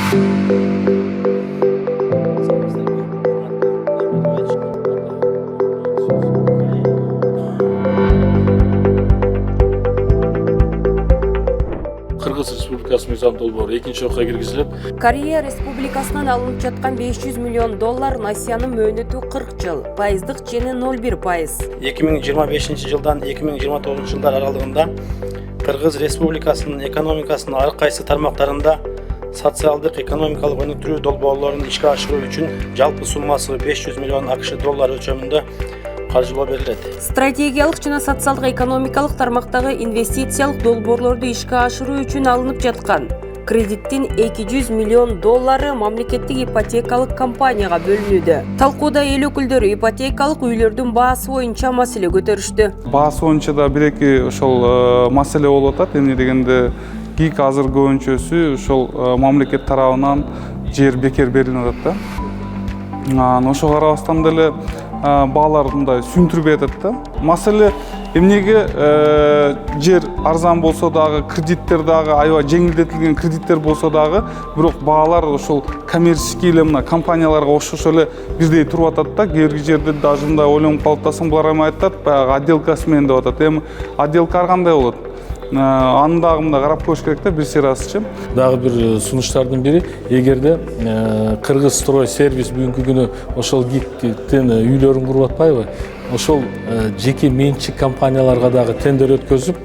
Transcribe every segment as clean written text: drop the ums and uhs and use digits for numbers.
Кыргыз Республикасы мыйзам долбоору экинчи окуга киргизилип, Корея Республикасынан алынып жаткан 500 миллион доллар Насиянын мөөнөтү 40 жыл, пайыздык чени 0,1%. 2025 жылдан 2029 жылдар аралыгында Кыргыз Республикасынын экономикасынын ар кайсы тармактарында социалдык экономикалык өнүктүрүү долбоорлорун ишке ашыруу үчүн жалпы суммасы 500 миллион АКШ доллары өлчөмүндө каржылоо берилет. Стратегиялык жана социалдык экономикалык тармактагы инвестициялык долбоорлорду ишке ашыруу үчүн алынып жаткан кредиттин 200 миллион доллары мамлекеттик ипотекалык компанияга бөлүнүүдө. Талкууда эл өкүлдөрү ипотекалык үйлөрдүн баасы боюнча маселе көтөрүштү. Баасы боюнча да бир-эки ошол маселе болуп атат. Эмне дегенде ГИК азыр көбүнчөсү ошол мамлекет тарабынан жер бекер берилип атат да. Ошого карабастан деле баалар мындай сүйүндүрбөй атат да. Маселе эмнеге жер арзан болсо дагы, кредиттер дагы аябай жеңилдетилген кредиттер болсо дагы, бирок баалар ошол коммерческий эле мына компанияларга окшош эле бирдей туруп атат да. Кээ бир жерде даже мындай ойлонуп калып атасың, булар эми айтат, баягы отделкасы менен деп атат. Эми отделка ар кандай болот? Аны дагы мындай карап коюш керек да, бир сыйрасычы. дагы бир сунуштардын бири, эгерде Кыргыз строй сервис бүгүнкү күнү ошол ГИКтин үйлөрүн куруп атпайбы, ошол жеке менчик компанияларга дагы тендер өткөзүп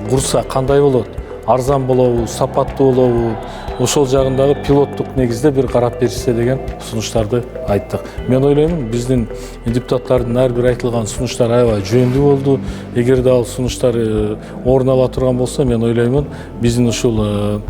курса кандай болот? Арзан болобу, сапаттуу болобу? Ошол жагындагы пилоттук негизде бир карап беришсе деген сунуштарды айттык. Мен ойлоймун, биздин депутаттардын ар бир айтылган сунуштар аябай жөндөй болду. Эгерде ал сунуштар орун ала турган болсо, мен ойлоймун, биздин ушул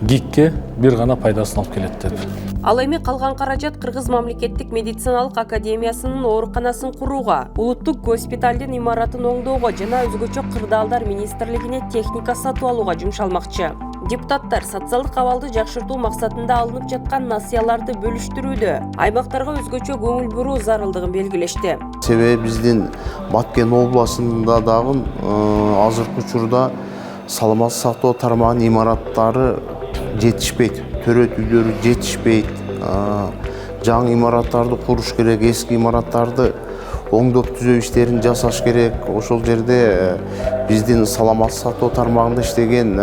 ГИКке бир гана пайдасын алып келет деп. Ал эми калган каражат Кыргыз мамлекеттик медициналык академиясынын ооруканасын курууга, улуттук госпиталдын имаратын оңдоого жана өзгөчө кырдаалдар министрлигине техника сатып алууга жумшалмакчы. Депутаттар социалдык абалды жакшыртуу максатында алынып жаткан насыяларды бөлүштүрүүдө аймактарга өзгөчө көңүл буруу зарылдыгын белгилешти. Себеби биздин Баткен областында дагы азыркы учурда саламаттык сактоо тармагынын имараттары жетишпейт, төрөт үйлөрү жетишпейт. Жаңы имараттарды куруш керек, эски имараттарды оңдоп түзөө иштерин жасаш керек. Ошол жерде биздин саламаттык сактоо тармагында иштеген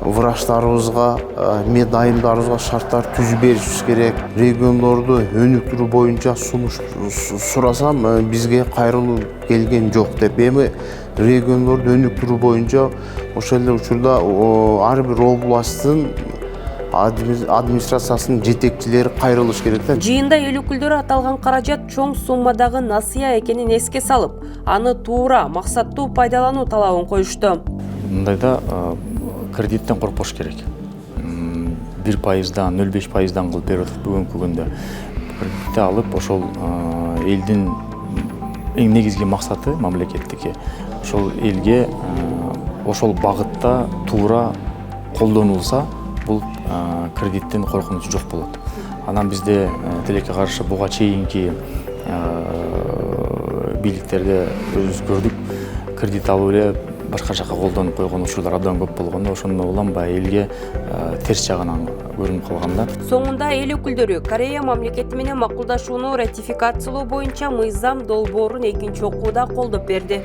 врачтарыбызга, мед айымдарыбызга шарттар түзүп беришибиз керек. Региондорду өнүктүрүү боюнча сунуш сурасам, бизге кайрылуу келген жок деп. Эми региондорду өнүктүрүү боюнча ошол эле учурда ар бир областтын администрациясынын жетекчилери кайрылыш керек да. Жыйында эл өкүлдөрү аталган каражат чоң суммадагы насыя экенин эске салып, аны туура, максаттуу пайдалануу талабын коюшту. Мындайда кредиттен коркпош керек. 1%дан 0,5%дан кылып берип атат бүгүнкү күндө. Кредитти алып, ошол элдин эң негизги максаты мамлекеттики ошол элге ошол багытта туура колдонулса, бул кредиттин коркунучу жок болот. Анан бизде тилекке каршы буга чейинки бийликтерде өзүбүз көрдүк, кредит алып эле башка жака колдонуп койгон учурлар абдан көп болгондо, ошондо улам баягы элге терс жагынан көрүнүп калганда. Соңунда эл өкүлдөрү Корея мамлекети менен макулдашууну ратификациялоо боюнча мыйзам долбоорун экинчи окууда колдоп берди.